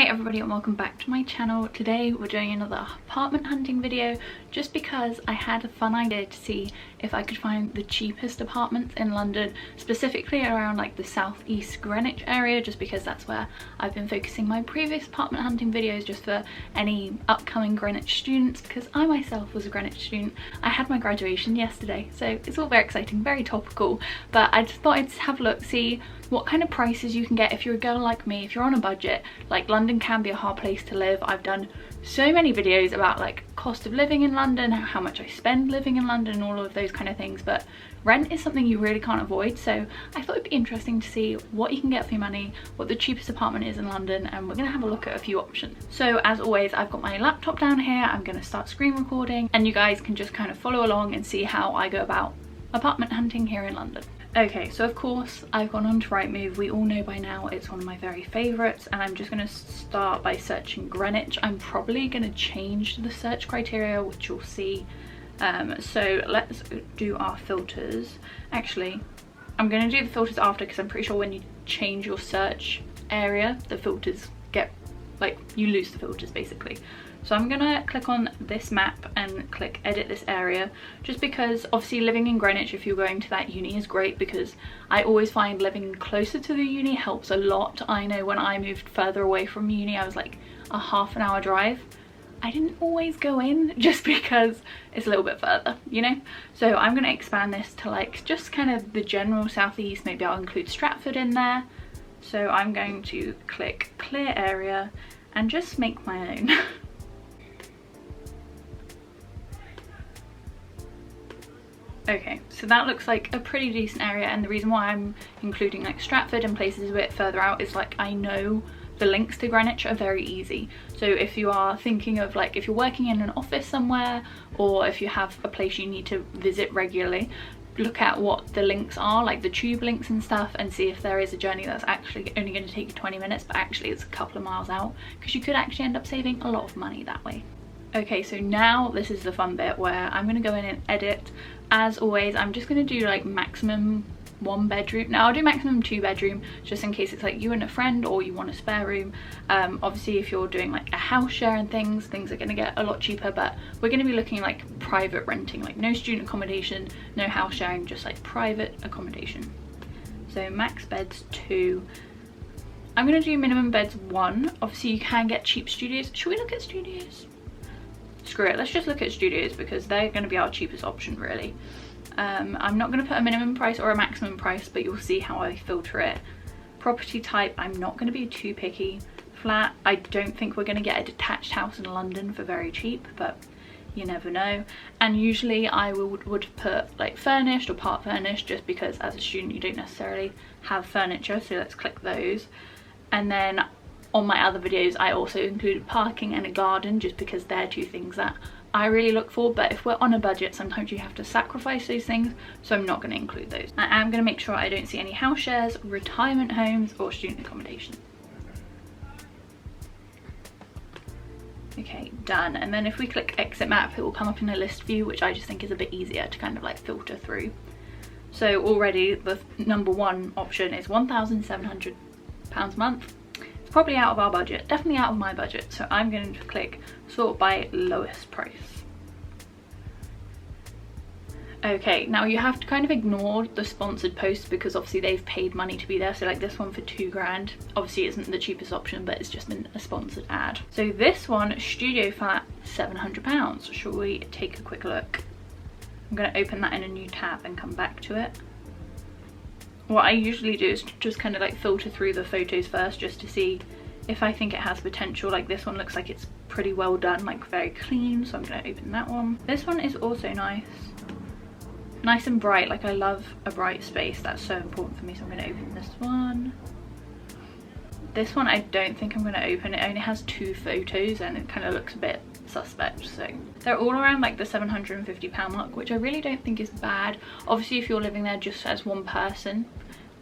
Hi everybody and welcome back to my channel. Today we're doing another apartment hunting video just because I had a fun idea to see if I could find the cheapest apartments in London, specifically around like the southeast Greenwich area, just because that's where I've been focusing my previous apartment hunting videos, just for any upcoming Greenwich students, because I myself was a Greenwich student. I had my graduation yesterday, so it's all very exciting, very topical, but I just thought I'd have a look, see what kind of prices you can get if you're a girl like me, if you're on a budget. Like, London can be a hard place to live. I've done so many videos about like cost of living in London, how much I spend living in London and all of those kind of things, but rent is something you really can't avoid. So I thought it'd be interesting to see what you can get for your money, what the cheapest apartment is in London, and we're gonna have a look at a few options. So as always, I've got my laptop down here. I'm gonna start screen recording and you guys can just kind of follow along and see how I go about apartment hunting here in London. Okay, so of course I've gone on to Rightmove. We all know by now it's one of my very favourites, and I'm just going to start by searching Greenwich. I'm probably going to change the search criteria, which you'll see. So let's do our filters. Actually, I'm going to do the filters after, because I'm pretty sure when you change your search area, the filters get, like, you lose the filters basically. So I'm gonna click on this map and click edit this area, just because obviously living in Greenwich, if you're going to that uni, is great, because I always find living closer to the uni helps a lot. I know when I moved further away from uni, I was like a half an hour drive. I didn't always go in just because it's a little bit further, you know? So I'm gonna expand this to like just kind of the general southeast. Maybe I'll include Stratford in there. So I'm going to click clear area and just make my own. Okay, so that looks like a pretty decent area, and the reason why I'm including like Stratford and places a bit further out is like I know the links to Greenwich are very easy. So if you are thinking of like, if you're working in an office somewhere, or if you have a place you need to visit regularly, look at what the links are, like the tube links and stuff, and see if there is a journey that's actually only going to take you 20 minutes, but actually it's a couple of miles out, because you could actually end up saving a lot of money that way. Okay, so now this is the fun bit where I'm going to go in and edit. As always, I'm just going to do like maximum 1 bedroom. Now I'll do maximum 2 bedroom, just in case it's like you and a friend or you want a spare room. Obviously if you're doing like a house share and things are going to get a lot cheaper, but we're going to be looking like private renting, like no student accommodation, no house sharing, just like private accommodation. So max beds 2. I'm going to do minimum beds 1. Obviously you can get cheap studios. Should we look at studios? Screw it, let's just look at studios, because they're going to be our cheapest option really. I'm not going to put a minimum price or a maximum price, but you'll see how I filter it. Property type, I'm not going to be too picky. Flat, I don't think we're going to get a detached house in London for very cheap, but you never know. And usually I would put like furnished or part furnished, just because as a student you don't necessarily have furniture, so let's click those. And then on my other videos I also included parking and a garden, just because they're two things that I really look for, but if we're on a budget sometimes you have to sacrifice those things, so I'm not going to include those. I am going to make sure I don't see any house shares, retirement homes or student accommodation. Okay, done. And then if we click exit map, it will come up in a list view, which I just think is a bit easier to kind of like filter through. So already the number 1 option is £1,700 a month. Probably out of our budget, definitely out of my budget, so I'm going to click sort by lowest price. Okay, now you have to kind of ignore the sponsored posts, because obviously they've paid money to be there. So like this one for 2 grand obviously isn't the cheapest option, but it's just been a sponsored ad. So this one, studio flat, £700. Shall we take a quick look? I'm going to open that in a new tab and come back to it. What I usually do is just kind of like filter through the photos first, just to see if I think it has potential. Like this one looks like it's pretty well done, like very clean, so I'm going to open that one. This one is also nice and bright. Like I love a bright space, that's so important for me, so I'm going to open this one. This one I don't think I'm going to open. It only has 2 photos and it kind of looks a bit suspect. So they're all around like the £750 mark, which I really don't think is bad. Obviously if you're living there just as one person,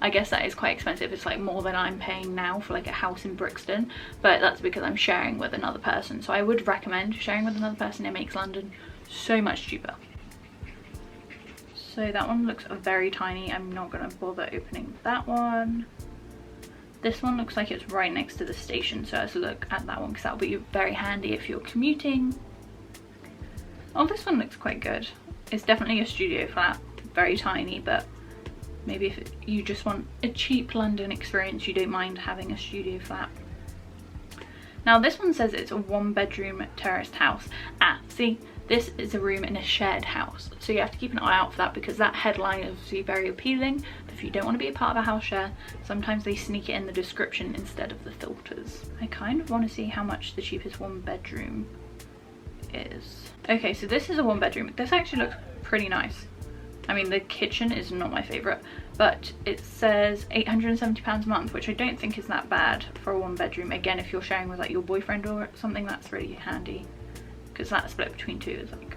I guess that is quite expensive. It's like more than I'm paying now for like a house in Brixton, but that's because I'm sharing with another person. So I would recommend sharing with another person. It makes London so much cheaper. So that one looks very tiny. I'm not going to bother opening that one. This one looks like it's right next to the station, so let's look at that one because that'll be very handy if you're commuting. Oh, this one looks quite good. It's definitely a studio flat, very tiny, but maybe if you just want a cheap London experience, you don't mind having a studio flat. Now this one says it's a 1-bedroom terraced house. See, this is a room in a shared house, so you have to keep an eye out for that because that headline is obviously very appealing. But if you don't want to be a part of a house share, sometimes they sneak it in the description instead of the filters. I kind of want to see how much the cheapest 1-bedroom is. Okay, so this is a 1-bedroom. This actually looks pretty nice. I mean, the kitchen is not my favourite, but it says £870 a month, which I don't think is that bad for a 1-bedroom. Again, if you're sharing with like your boyfriend or something, that's really handy, because that split between two is like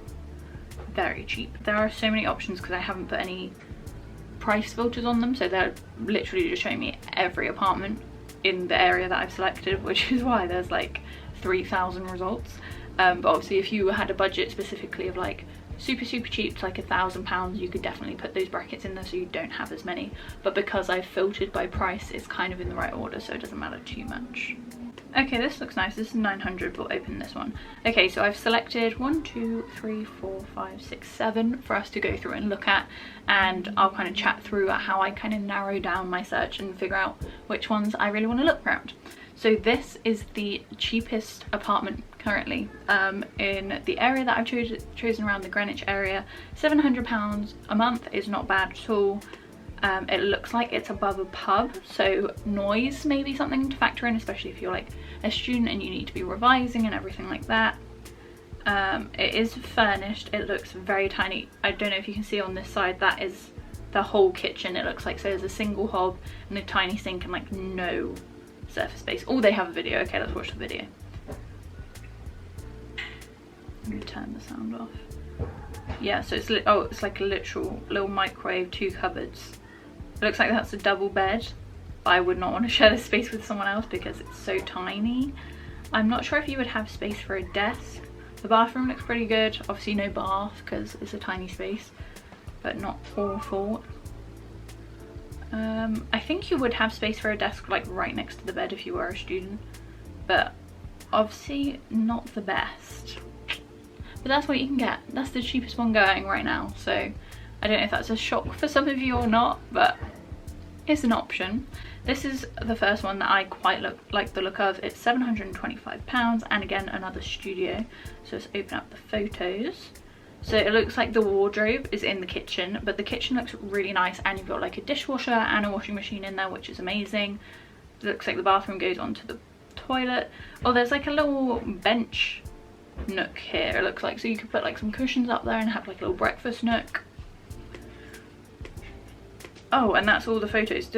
very cheap. There are so many options because I haven't put any price filters on them, so they're literally just showing me every apartment in the area that I've selected, which is why there's like 3,000 results. But obviously if you had a budget specifically of like super cheap to like £1,000, you could definitely put those brackets in there so you don't have as many. But because I've filtered by price, it's kind of in the right order, so it doesn't matter too much. Okay, this looks nice. This is 900. We'll open this one. Okay, so I've selected 1, 2, 3, 4, 5, 6, 7 for us to go through and look at, and I'll kind of chat through how I kind of narrow down my search and figure out which ones I really want to look around. So this is the cheapest apartment currently in the area that I've chosen around the Greenwich area. £700 a month is not bad at all. It looks like it's above a pub, so noise may be something to factor in, especially if you're like a student and you need to be revising and everything like that. It is furnished. It looks very tiny. I don't know if you can see on this side, that is the whole kitchen, it looks like. So there's a single hob and a tiny sink and like no surface space. Oh, they have a video. Okay, let's watch the video. Let me turn the sound off. Yeah, so it's like a literal little microwave, 2 cupboards. It looks like that's a double bed, but I would not want to share this space with someone else because it's so tiny. I'm not sure if you would have space for a desk. The bathroom looks pretty good. Obviously no bath because it's a tiny space, but not awful. I think you would have space for a desk like right next to the bed if you were a student, but obviously not the best. But that's what you can get. That's the cheapest one going right now, so I don't know if that's a shock for some of you or not, but it's an option. This is the first one that I quite like the look of. It's £725, and again another studio. So let's open up the photos. So it looks like the wardrobe is in the kitchen, but the kitchen looks really nice, and you've got like a dishwasher and a washing machine in there, which is amazing. It looks like the bathroom goes onto the toilet. Oh, there's like a little bench nook here, it looks like, so you could put like some cushions up there and have like a little breakfast nook. Oh, and that's all the photos.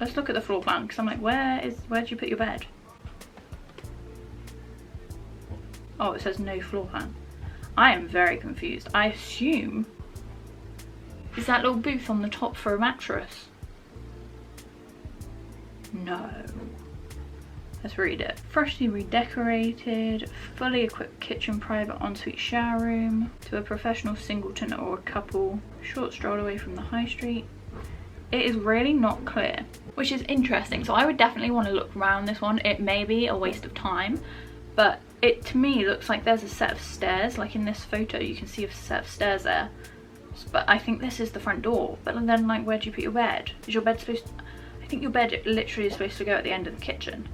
Let's look at the floor plan, because I'm like, where do you put your bed? Oh, it says no floor plan. I am very confused. I assume, is that little booth on the top for a mattress? No. Let's read it. Freshly redecorated, fully equipped kitchen, private ensuite shower room, to a professional singleton or a couple, short stroll away from the high street. It is really not clear, which is interesting. So I would definitely want to look around this one. It may be a waste of time, but it to me looks like there's a set of stairs. Like in this photo, you can see a set of stairs there. But I think this is the front door. But then, like, where do you put your bed? Is your bed supposed to... I think your bed literally is supposed to go at the end of the kitchen.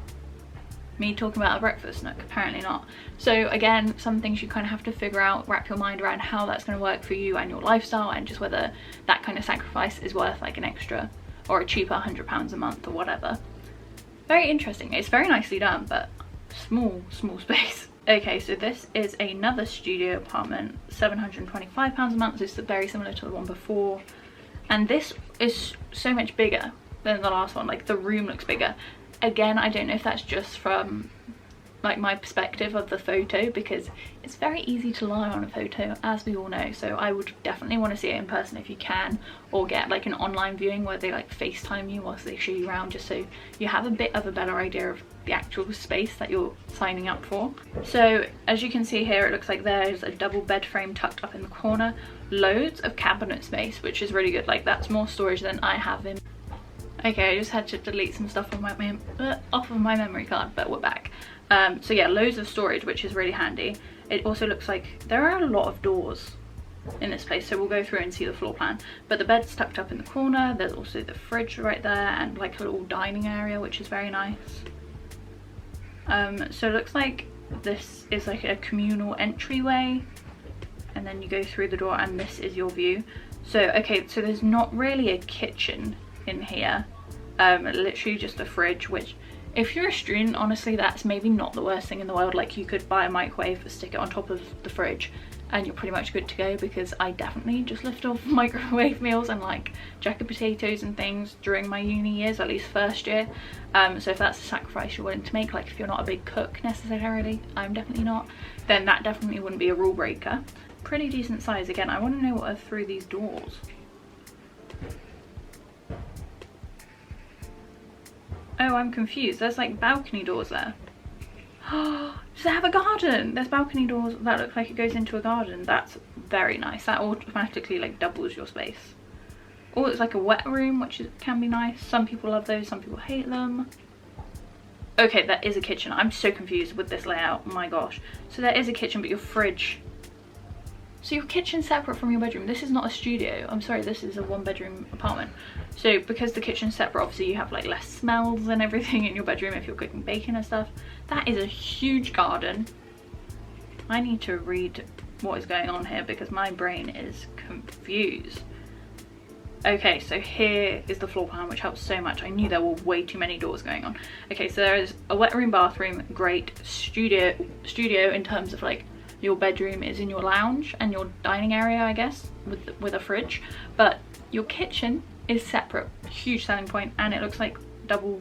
Me talking about a breakfast nook, apparently not. So again, some things you kind of have to figure out, wrap your mind around how that's going to work for you and your lifestyle, and just whether that kind of sacrifice is worth like an extra or a cheaper £100 a month or whatever. Very interesting. It's very nicely done, but small space. Okay, so this is another studio apartment, £725 a month. This is very similar to the one before, and this is so much bigger than the last one. Like, the room looks bigger. Again, I don't know if that's just from like my perspective of the photo, because it's very easy to lie on a photo, as we all know. So I would definitely want to see it in person if you can, or get like an online viewing where they like FaceTime you whilst they show you around, just so you have a bit of a better idea of the actual space that you're signing up for. So as you can see here, it looks like there's a double bed frame tucked up in the corner, loads of cabinet space, which is really good. Like, that's more storage than I have in Okay, I just had to delete some stuff on off of my memory card, but we're back. So yeah, loads of storage, which is really handy. It also looks like there are a lot of doors in this place, so we'll go through and see the floor plan. But the bed's tucked up in the corner. There's also the fridge right there and like a little dining area, which is very nice. So it looks like this is like a communal entryway, and then you go through the door and this is your view. So okay, so there's not really a kitchen in here, literally just a fridge, which if you're a student, honestly, that's maybe not the worst thing in the world. Like, you could buy a microwave, stick it on top of the fridge, and you're pretty much good to go, because I definitely just lived off microwave meals and like jacket potatoes and things during my uni years, at least first year. So if that's a sacrifice you're willing to make, like if you're not a big cook necessarily, I'm definitely not, then that definitely wouldn't be a rule breaker. Pretty decent size. Again, I want to know what are through these doors. Oh, I'm confused. There's like balcony doors there. Does it have a garden? There's balcony doors that look like it goes into a garden. That's very nice. That automatically like doubles your space. Oh, it's like a wet room, which can be nice. Some people love those, some people hate them. Okay, there is a kitchen. I'm so confused with this layout. Oh my gosh. So there is a kitchen, but your fridge. So your kitchen's separate from your bedroom. This is not a studio. I'm sorry, this is a 1-bedroom apartment. So because the kitchen's separate, obviously you have like less smells and everything in your bedroom if you're cooking bacon and stuff. That is a huge garden. I need to read what is going on here because my brain is confused. Okay, so here is the floor plan, which helps so much. I knew there were way too many doors going on. Okay, so there is a wet room, bathroom, great. Studio in terms of like your bedroom is in your lounge and your dining area, I guess, with a fridge. But your kitchen is separate, huge selling point, and it looks like double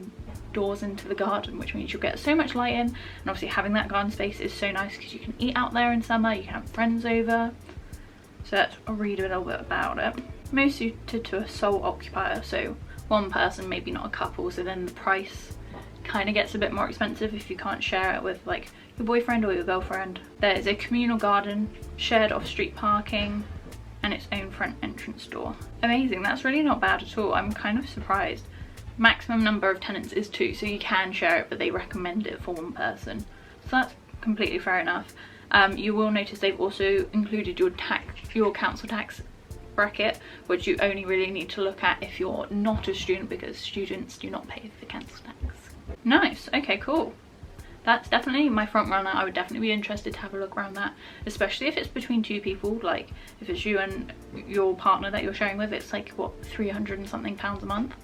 doors into the garden, which means you'll get so much light in. And obviously having that garden space is so nice because you can eat out there in summer, you can have friends over. So let's read a little bit about it. Most suited to a sole occupier, so one person, maybe not a couple, so then the price kind of gets a bit more expensive if you can't share it with like your boyfriend or your girlfriend. There is a communal garden, shared off-street parking, and its own front entrance door. Amazing, that's really not bad at all. I'm kind of surprised. Maximum number of tenants is 2, so you can share it, but they recommend it for 1 person. So that's completely fair enough. You will notice they've also included your council tax bracket, which you only really need to look at if you're not a student, because students do not pay for council tax. Nice, okay, cool. That's definitely my front runner. I would definitely be interested to have a look around that, especially if it's between 2 people. Like if it's you and your partner that you're sharing with, it's like what, 300 and something pounds a month.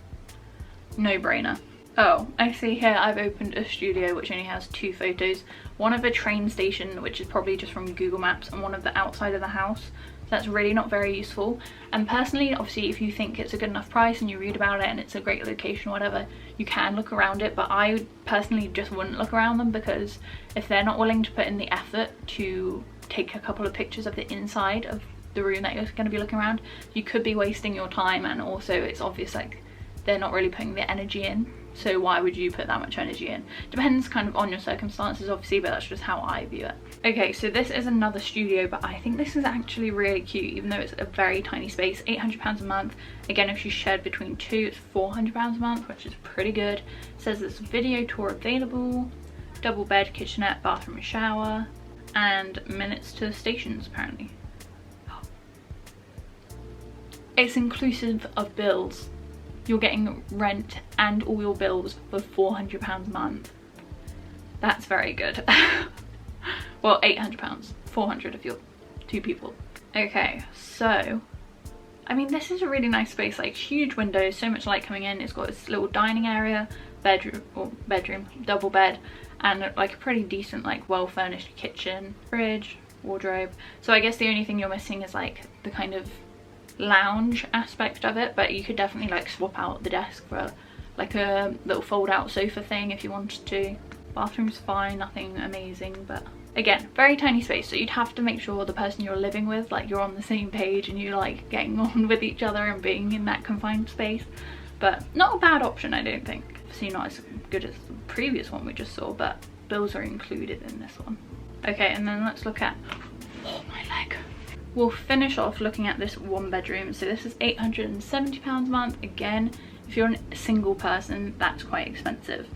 No brainer. Oh, I see here I've opened a studio which only has 2 photos. One of a train station, which is probably just from Google Maps, and one of the outside of the house. So that's really not very useful. And personally, obviously, if you think it's a good enough price and you read about it and it's a great location or whatever, you can look around it. But I personally just wouldn't look around them, because if they're not willing to put in the effort to take a couple of pictures of the inside of the room that you're going to be looking around, you could be wasting your time. And also it's obvious like they're not really putting the energy in. So why would you put that much energy in? Depends kind of on your circumstances, obviously, but that's just how I view it. Okay, so this is another studio, but I think this is actually really cute, even though it's a very tiny space. £800 a month. Again, if you shared between 2, it's £400 a month, which is pretty good. It says there's a video tour available, double bed, kitchenette, bathroom and shower, and minutes to the stations, apparently. It's inclusive of bills. You're getting rent and all your bills for £400 a month. That's very good. Well, £800, 400 if you're 2 people. Okay, so I mean, this is a really nice space, like huge windows, so much light coming in. It's got this little dining area, bedroom, double bed, and like a pretty decent, like well furnished kitchen, fridge, wardrobe. So I guess the only thing you're missing is like the kind of lounge aspect of it, but you could definitely like swap out the desk for like a little fold out sofa thing if you wanted to. Bathroom's fine, nothing amazing, but again, very tiny space, so you'd have to make sure the person you're living with, like you're on the same page and you're like getting on with each other and being in that confined space. But not a bad option, I don't think. Obviously not as good as the previous one we just saw, but bills are included in this one. Okay, and then let's look at, oh my leg. We'll finish off looking at this 1 bedroom. So this is £870 a month. Again, If you're a single person, that's quite expensive.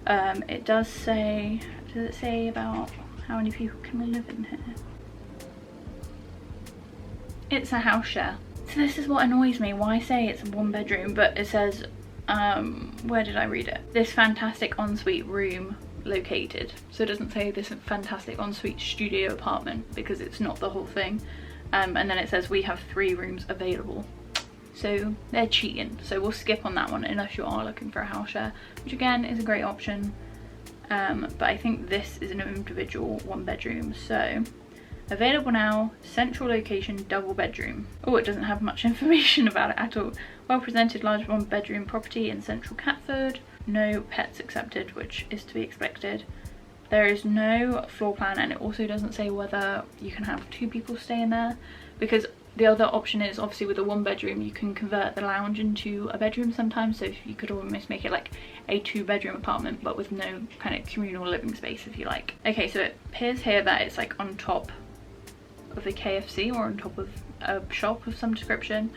It does say, does it say about how many people can live in here? It's a house share. So this is what annoys me, why say it's a 1 bedroom, but it says, where did I read it? This fantastic ensuite room located. So it doesn't say this fantastic ensuite studio apartment, because it's not the whole thing. And then it says we have 3 rooms available. So they're cheating. So we'll skip on that one unless you are looking for a house share, which again is a great option. But I think this is an individual 1 bedroom. So available now, central location, double bedroom. Oh, it doesn't have much information about it at all. Well presented large 1 bedroom property in central Catford. No pets accepted, which is to be expected. There is no floor plan, and it also doesn't say whether you can have 2 people stay in there, because the other option is obviously with a 1 bedroom you can convert the lounge into a bedroom sometimes, so you could almost make it like a 2 bedroom apartment but with no kind of communal living space if you like. Okay, so it appears here that it's like on top of the KFC or on top of a shop of some description.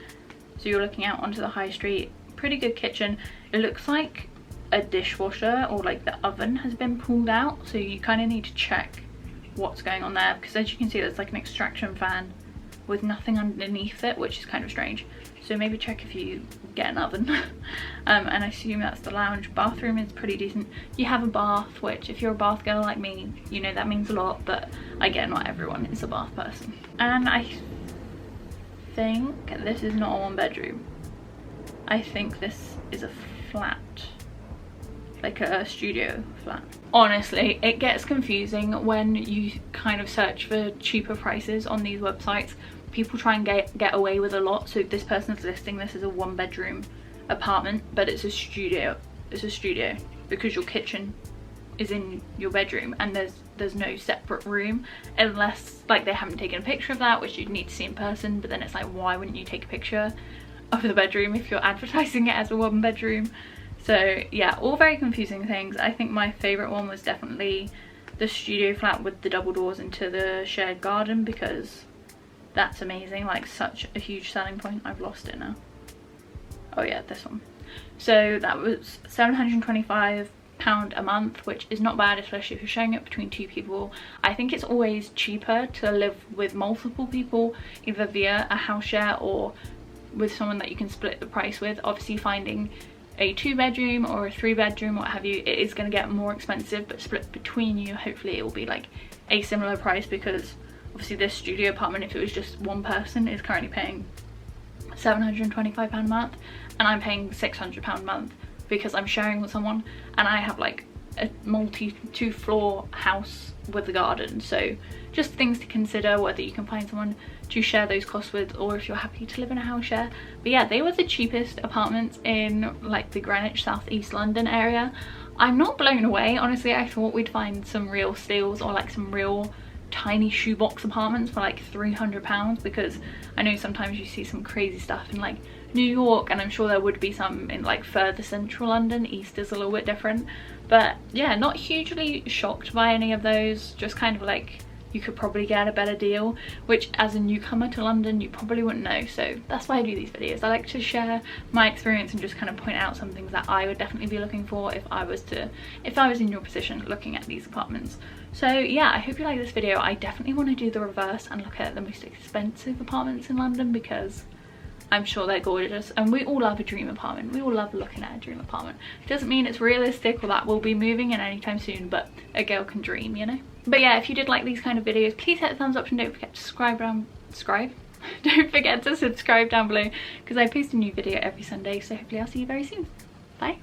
So you're looking out onto the high street. Pretty good kitchen. It looks like a dishwasher or like the oven has been pulled out, so you kind of need to check what's going on there, because as you can see there's like an extraction fan with nothing underneath it, which is kind of strange. So maybe check if you get an oven. And I assume that's the lounge. Bathroom is pretty decent. You have a bath, which if you're a bath girl like me, you know that means a lot, but again, not everyone is a bath person. And I think this is not a 1 bedroom. I think this is a flat, like a studio flat. Honestly, it gets confusing when you kind of search for cheaper prices on these websites. People try and get away with a lot. So this person's listing this as a 1 bedroom apartment, but it's a studio. It's a studio because your kitchen is in your bedroom and there's no separate room, unless like they haven't taken a picture of that, which you'd need to see in person. But then it's like, why wouldn't you take a picture of the bedroom if you're advertising it as a 1 bedroom? So yeah, all very confusing things. I think my favorite one was definitely the studio flat with the double doors into the shared garden, because that's amazing, like such a huge selling point. I've lost it now. Oh yeah, this one. So that was £725 a month, which is not bad, especially if you're sharing it between 2 people. I think it's always cheaper to live with multiple people, either via a house share or with someone that you can split the price with. Obviously finding a 2 bedroom or a 3 bedroom, what have you, it is going to get more expensive, but split between you, hopefully it will be like a similar price, because obviously this studio apartment, if it was just 1 person, is currently paying £725 a month, and I'm paying £600 a month because I'm sharing with someone, and I have like a multi 2-floor house with a garden. So just things to consider, whether you can find someone to share those costs with, or if you're happy to live in a house share. But yeah, they were the cheapest apartments in like the Greenwich, southeast London area. I'm not blown away, honestly. I thought we'd find some real steals, or like some real tiny shoebox apartments for like £300, because I know sometimes you see some crazy stuff in like New York, and I'm sure there would be some in like further central London. East is a little bit different, but yeah, not hugely shocked by any of those. Just kind of like, you could probably get a better deal, which as a newcomer to London you probably wouldn't know. So that's why I do these videos. I like to share my experience and just kind of point out some things that I would definitely be looking for if I was in your position looking at these apartments. So yeah, I hope you like this video. I definitely want to do the reverse and look at the most expensive apartments in London, because I'm sure they're gorgeous, and we all love a dream apartment. We all love looking at a dream apartment. It doesn't mean it's realistic or that we'll be moving in anytime soon, but a girl can dream, you know? But yeah, if you did like these kind of videos, please hit the thumbs up and don't forget to don't forget to subscribe down below, because I post a new video every Sunday. So hopefully I'll see you very soon. Bye.